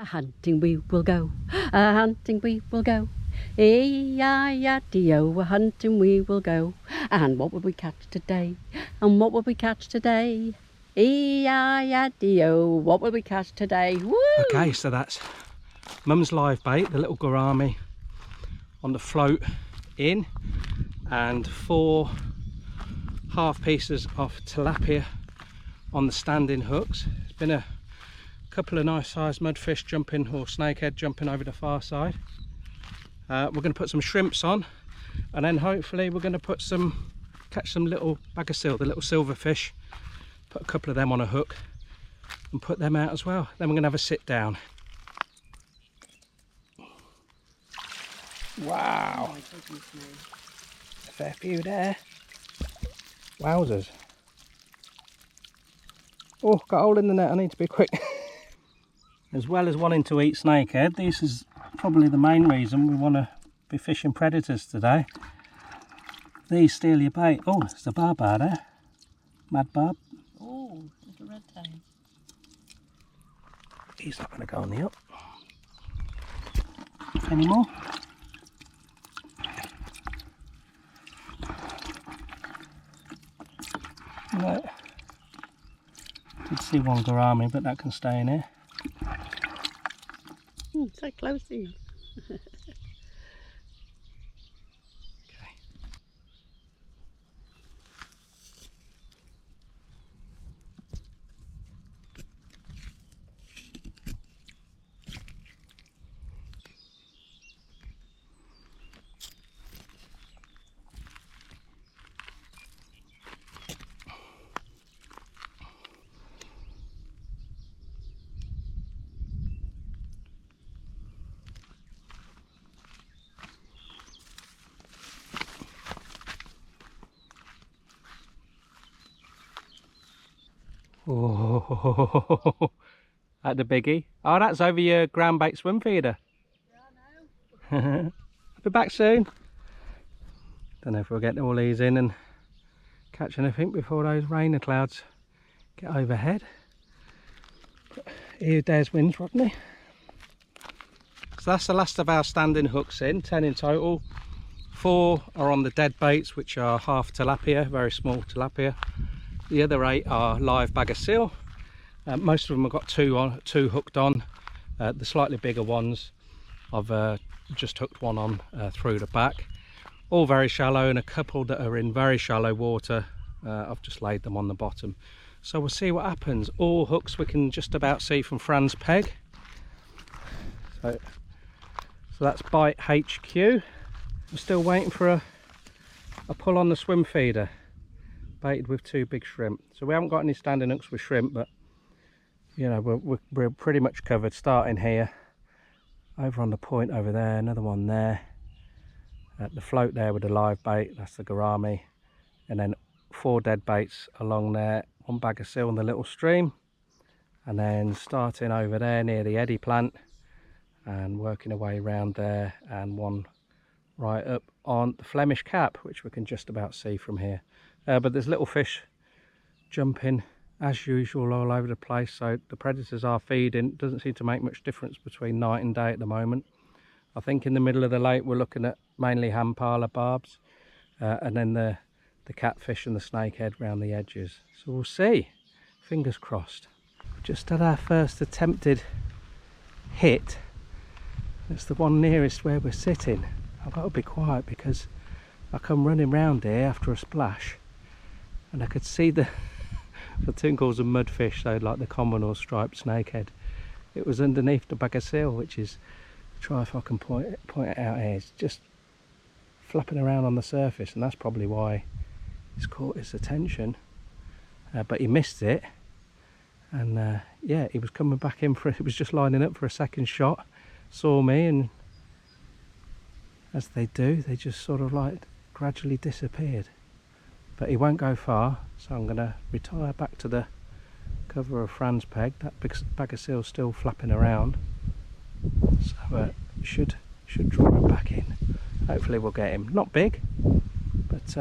A hunting we will go, a hunting we will go. E-I-I-D-O, a hunting we will go. And what will we catch today? And what will we catch today? E-I-I-D-O, what will we catch today? Woo! Okay, so that's Mum's live bait, the little gourami on the float in, and 4 half pieces of tilapia on the standing hooks. It's been a couple of nice sized mudfish jumping, or snakehead jumping over the far side. We're going to put some shrimps on, and then hopefully we're going to catch some little bagasil, the little silverfish, put a couple of them on a hook and put them out as well. Then we're going to have a sit down. Wow, oh, a fair few there. Wowzers. Oh, got a hole in the net, I need to be quick. As well as wanting to eat snakehead, this is probably the main reason we want to be fishing predators today. These steal your bait. Oh, there's a barb out there. Mad barb. Oh, there's a red tail. He's not going to go on the up. Any more? No. Did see one gourami, but that can stay in here. So close to you. Oh, at the biggie. Oh, that's over your ground bait swim feeder. Yeah, I know. I'll be back soon. Don't know if we'll get all these in and catch anything before those rain clouds get overhead. But here, there's winds, Rodney. So that's the last of our standing hooks in, 10 in total. 4 are on the dead baits, which are half tilapia, very small tilapia. The other 8 are live bagasil. Most of them have got 2 hooked on. The slightly bigger ones, I've just hooked one on through the back. All very shallow, and a couple that are in very shallow water, I've just laid them on the bottom. So we'll see what happens. All hooks we can just about see from Fran's peg. So that's bite HQ. I'm still waiting for a pull on the swim feeder. Baited with 2 big shrimp. So we haven't got any standing hooks with shrimp, but you know, we're pretty much covered. Starting here, over on the point over there, another one there, at the float there with the live bait, that's the gourami, and then 4 dead baits along there, 1 bagasil in the little stream, and then starting over there near the eddy plant and working away around there, and 1 right up on the Flemish cap, which we can just about see from here. But there's little fish jumping as usual all over the place, so the predators are feeding. Doesn't seem to make much difference between night and day at the moment. I think in the middle of the lake we're looking at mainly handparla barbs, and then the catfish and the snakehead round the edges. So we'll see, fingers crossed. Just had our first attempted hit. It's the one nearest where we're sitting. I've got to be quiet because I come running round here after a splash, and I could see the Toon calls them mudfish, so like the common or striped snakehead. It was underneath the bagasil, which is, try if I can point it out here, it's just flapping around on the surface, and that's probably why it's caught his attention. But he missed it, and yeah, he was coming back in for, he was just lining up for a second shot, saw me, and as they do, they just sort of like gradually disappeared. But he won't go far, so I'm going to retire back to the cover of Fran's peg. That big bagasil's still flapping around, so should draw him back in. Hopefully we'll get him. Not big, but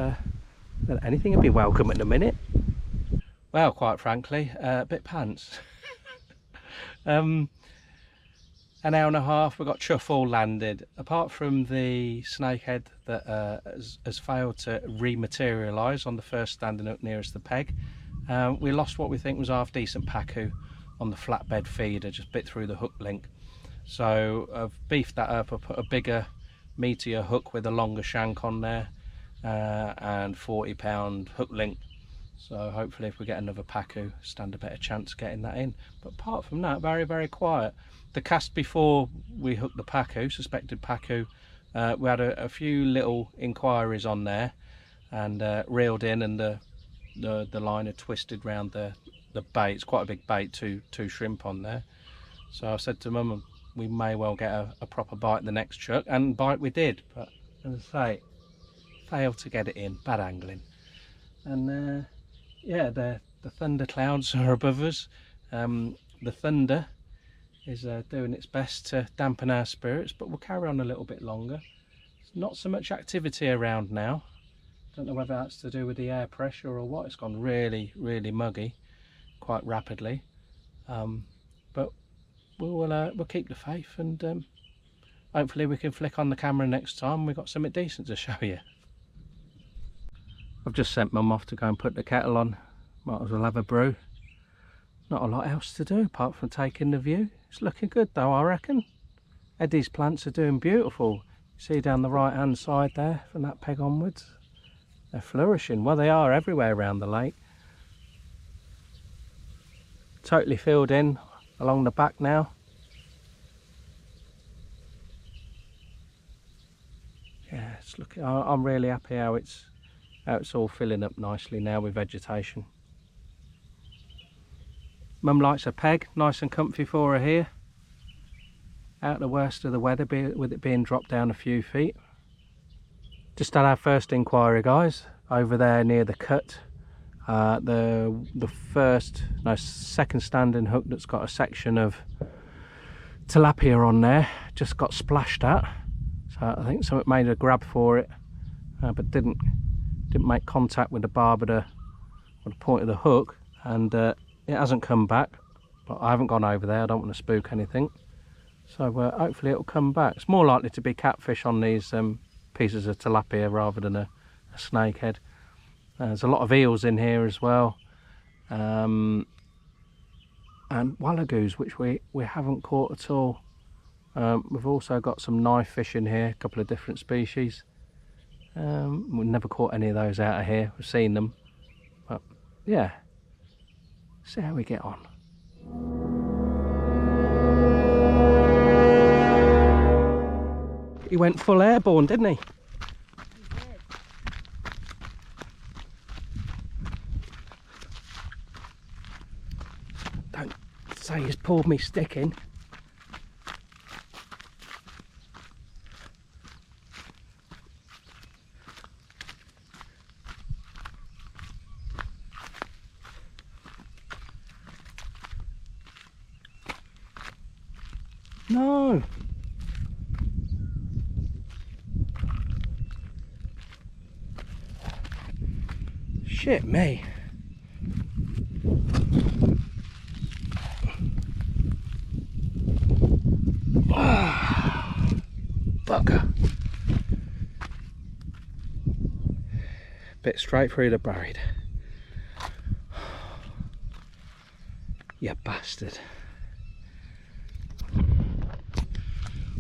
anything would be welcome at the minute. Well, quite frankly, a bit pants. an hour and a half. We got chuff all landed, apart from the snakehead that has failed to rematerialise on the first standing up nearest the peg. We lost what we think was half decent pacu on the flatbed feeder, just bit through the hook link. So I've beefed that up. I put a bigger, meatier hook with a longer shank on there, and 40-pound hook link. So hopefully if we get another pacu, stand a better chance getting that in. But apart from that, very, very quiet. The cast before we hooked the pacu, suspected pacu, we had a few little inquiries on there, and reeled in, and the line had twisted round the bait. It's quite a big bait, two shrimp on there. So I said to Mum, we may well get a proper bite the next chuck, and bite we did. But as I say, failed to get it in. Bad angling. And yeah, the thunder clouds are above us. The thunder is doing its best to dampen our spirits, but we'll carry on a little bit longer. There's not so much activity around now. Don't know whether that's to do with the air pressure or what. It's gone really, really muggy quite rapidly. But we'll keep the faith, and hopefully we can flick on the camera next time we've got something decent to show you. I've just sent Mum off to go and put the kettle on. Might as well have a brew. Not a lot else to do apart from taking the view. It's looking good though, I reckon. Eddie's plants are doing beautiful. See down the right hand side there, from that peg onwards. They're flourishing. Well, they are everywhere around the lake. Totally filled in along the back now. Yeah, it's looking. I'm really happy how it's all filling up nicely now with vegetation. Mum likes a peg, nice and comfy for her here. Out the worst of the weather, with it being dropped down a few feet. Just had our first inquiry, guys, over there near the cut. The second standing hook that's got a section of tilapia on there just got splashed at. So I think someone made a grab for it, but didn't make contact with the barb or the point of the hook, and it hasn't come back. But I haven't gone over there, I don't want to spook anything. So hopefully it'll come back. It's more likely to be catfish on these pieces of tilapia rather than a snakehead. There's a lot of eels in here as well, and wallagoos, which we haven't caught at all. We've also got some knife fish in here, a couple of different species. We've never caught any of those out of here. We've seen them, but yeah, see how we get on. He went full airborne, didn't he? Don't say he's pulled me stick in. No. Shit me. Bugger. Bit straight through the braid. You bastard.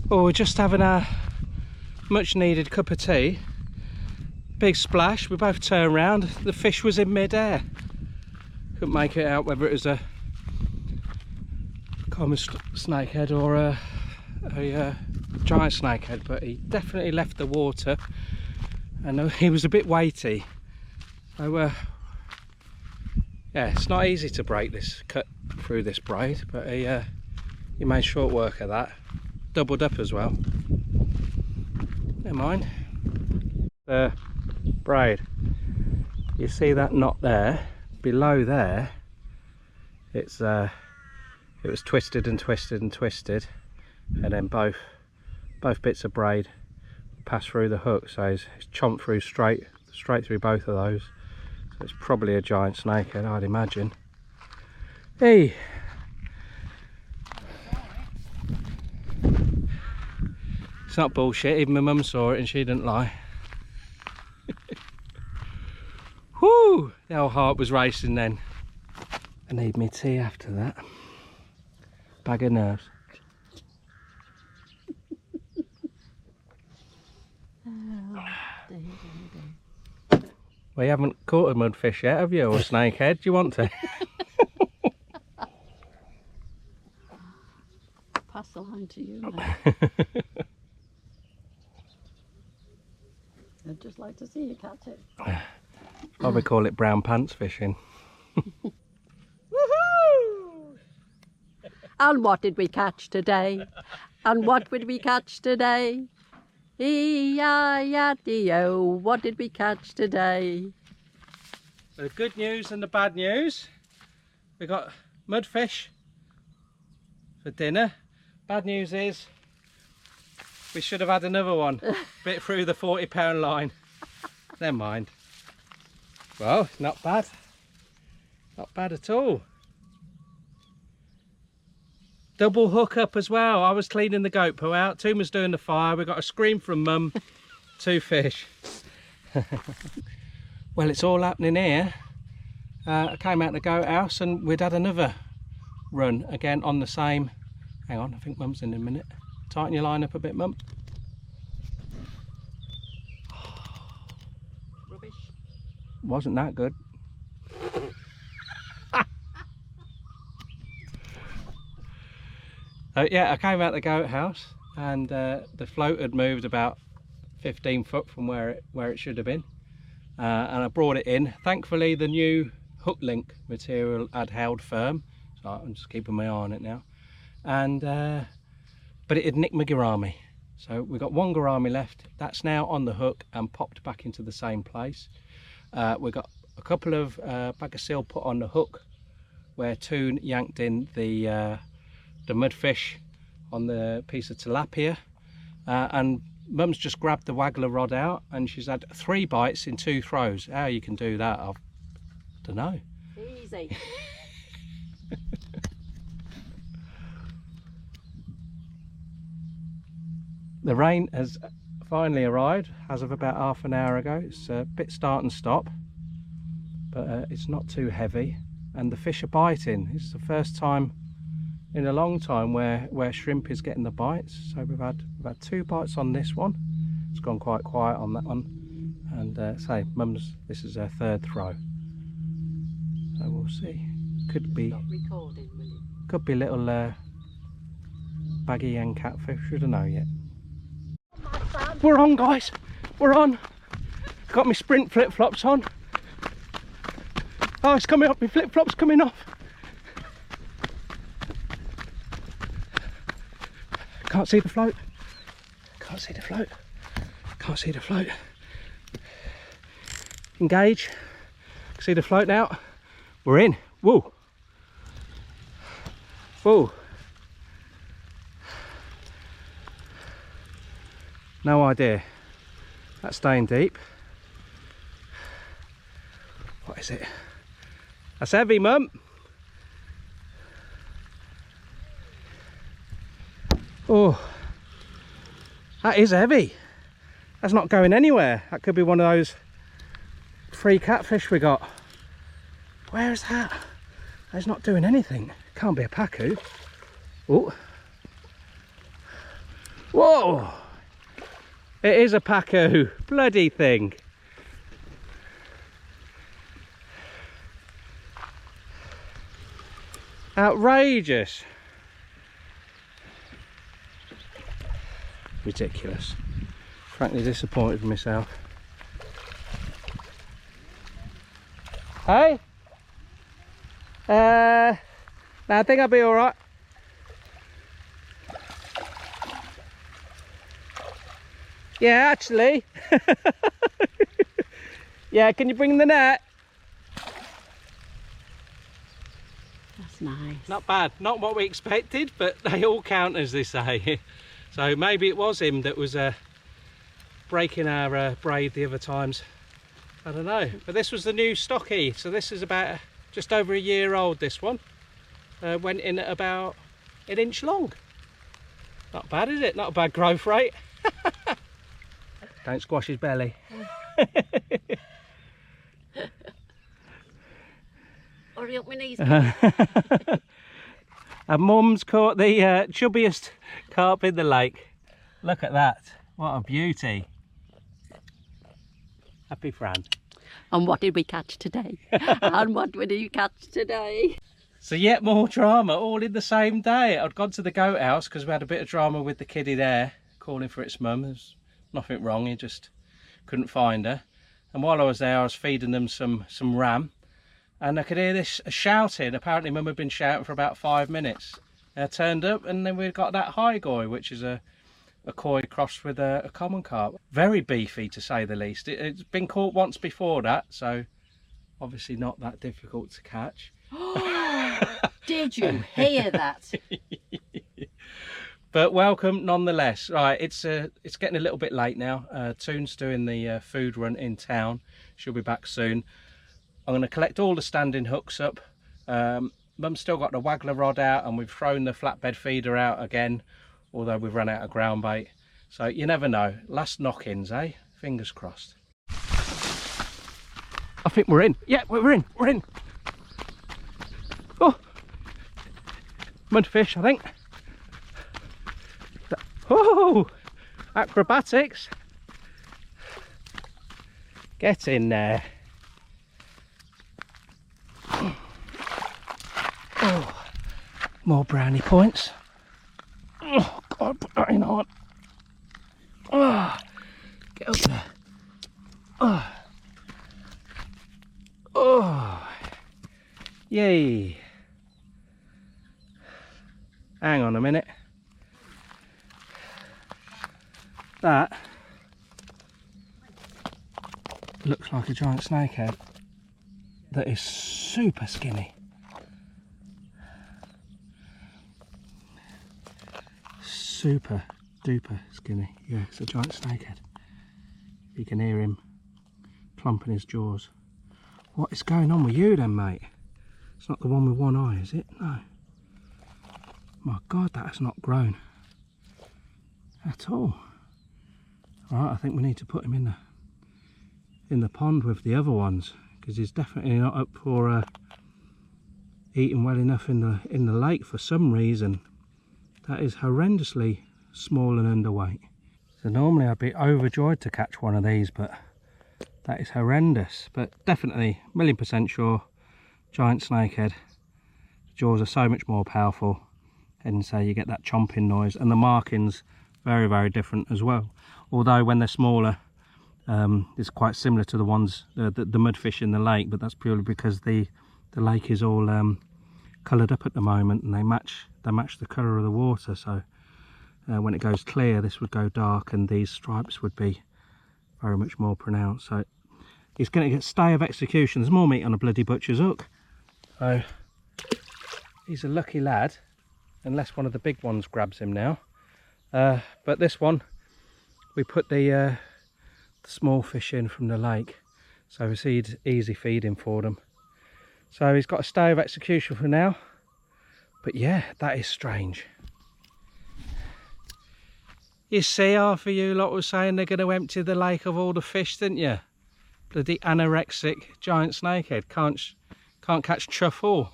Well, we're just having our much needed cup of tea. Big splash, we both turned around, the fish was in mid-air. Couldn't make it out whether it was a common snakehead or a giant snakehead, but he definitely left the water, and he was a bit weighty. So yeah, it's not easy to break this, cut through this braid, but he made short work of that. Doubled up as well. Never mind. The braid, you see that knot there? Below there, it was twisted and twisted and twisted, and then both bits of braid passed through the hook, so it's chomped through straight through both of those. So it's probably a giant snakehead, I'd imagine. Hey, It's not bullshit, even my mum saw it and she didn't lie. Whoo! The old heart was racing then. I need me tea after that. Bag of nerves. Well, you haven't caught a mudfish yet, have you? Or a snakehead? Do you want to? Pass the line to you now. I'd just like to see you catch it. Probably call it brown pants fishing. Woohoo! And what did we catch today? And what would we catch today? E-I-I-D-O, what did we catch today? So the good news and the bad news. We got mudfish for dinner. Bad news is we should have had another one. Bit through the 40-pound line. Never mind. Well, not bad. Not bad at all. Double hook up as well. I was cleaning the goat poo out. Toom was doing the fire. We got a scream from Mum. 2 fish. Well, it's all happening here. I came out the goat house and we'd had another run again on the same. Hang on, I think Mum's in a minute. Tighten your line up a bit, Mum. Rubbish. Wasn't that good. Yeah, I came out the goat house and the float had moved about 15 foot from where it should have been, and I brought it in. Thankfully the new hook link material had held firm, so I'm just keeping my eye on it now. And but it had nicked my gourami, so we got one gourami left. That's now on the hook and popped back into the same place. We got a couple of bag of seal put on the hook where Toon yanked in the mudfish on the piece of tilapia, and Mum's just grabbed the waggler rod out and she's had 3 bites in 2 throws. How you can do that, I don't know. Easy. The rain has finally arrived as of about half an hour ago. It's a bit start and stop, but it's not too heavy and the fish are biting. This is the first time in a long time where shrimp is getting the bites. So we've had 2 bites on this one. It's gone quite quiet on that one, and say Mum's, this is her 3rd throw, so we'll see. Could be Stop recording, will you? Could be little baggy and catfish, we don't know yet. We're on, guys, we're on. Got my sprint flip-flops on. Oh, it's coming up, my flip-flops coming off. Can't see the float. Can't see the float. Can't see the float. Engage. See the float now. We're in. Whoa. Whoa. No idea. That's staying deep. What is it? That's heavy, Mum. Oh, that is heavy. That's not going anywhere. That could be one of those 3 catfish we got. Where is that? That's not doing anything. Can't be a pacu. Oh. Whoa. It is a pacu. Bloody thing. Outrageous. Ridiculous. Frankly disappointed with myself. Hey? No, I think I'll be alright. Yeah, actually. Yeah, can you bring the net? That's nice. Not bad. Not what we expected, but they all count, as they say. So maybe it was him that was breaking our braid the other times. I don't know. But this was the new stocky. So this is about just over a year old, this one. Went in at about 1 inch long. Not bad, is it? Not a bad growth rate. Don't squash his belly. Hurry up, my knees. And Mum's caught the chubbiest carp in the lake. Look at that. What a beauty. Happy Fran. And what did we catch today? And what did you catch today? So yet more drama, all in the same day. I'd gone to the goat house because we had a bit of drama with the kiddie there, calling for its mum. There's nothing wrong, he just couldn't find her. And while I was there, I was feeding them some ram. And I could hear this shouting. Apparently mum had been shouting for about 5 minutes. I turned up and then we got that highgoy, which is a koi crossed with a common carp. Very beefy, to say the least. It's been caught once before that, so obviously not that difficult to catch. Did you hear that? But welcome nonetheless. Right, it's getting a little bit late now. Toon's doing the food run in town. She'll be back soon. I'm going to collect all the standing hooks up. Mum's still got the waggler rod out, and we've thrown the flatbed feeder out again, although we've run out of ground bait. So you never know. Last knock-ins, eh? Fingers crossed. I think we're in. Yeah, we're in. We're in. Oh, mudfish, I think. Oh, acrobatics. Get in there. Oh, more brownie points. Oh God, put that in hard. Oh, get up there. Oh, oh, yay. Hang on a minute. That looks like a giant snakehead that is super skinny. Super duper skinny. Yeah, it's a giant snakehead. You can hear him clumping his jaws. What is going on with you then, mate? It's not the one with one eye, is it? No. My God, that has not grown at all. Right, I think we need to put him in the pond with the other ones, because he's definitely not up for eating well enough in the lake for some reason. That is horrendously small and underweight. So normally I'd be overjoyed to catch one of these, but that is horrendous. But definitely, 1,000,000% sure, giant snakehead. The jaws are so much more powerful, and so you get that chomping noise, and the markings very, very different as well. Although when they're smaller, it's quite similar to the ones, the mudfish in the lake, but that's purely because the lake is all coloured up at the moment, and they match the colour of the water. So when it goes clear, this would go dark, and these stripes would be very much more pronounced. So he's going to get stay of execution. There's more meat on a bloody butcher's hook. So he's a lucky lad, unless one of the big ones grabs him now. But this one, we put the small fish in from the lake, so it's easy feeding for them. So he's got a stay of execution for now. But yeah, that is strange. You see, half of you lot was saying they're going to empty the lake of all the fish, didn't you? Bloody anorexic giant snakehead can't catch truffle.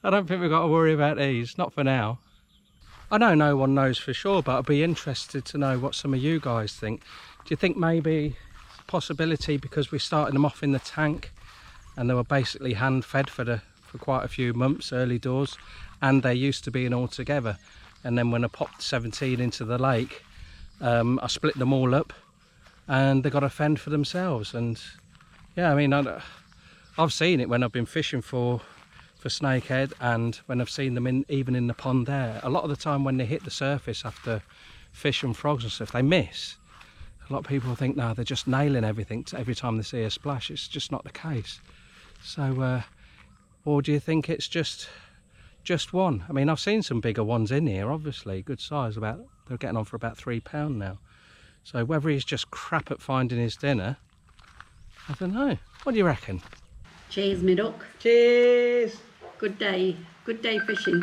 I don't think we've got to worry about these, not for now. I know no one knows for sure, but I'd be interested to know what some of you guys think. Do you think maybe it's a possibility because we started them off in the tank and they were basically hand fed for quite a few months, early doors, and they're used to being all together, and then when I popped 17 into the lake, I split them all up and they got to fend for themselves. And yeah, I mean, I've seen it when I've been fishing for snakehead, and when I've seen them even in the pond there. A lot of the time when they hit the surface after fish and frogs and stuff, they miss. A lot of people think, no, they're just nailing everything every time they see a splash. It's just not the case. So or do you think it's just one? I mean, I've seen some bigger ones in here, obviously, good size. They're getting on for about £3 now. So whether he's just crap at finding his dinner, I don't know. What do you reckon? Cheers, me duck. Cheers. Good day fishing.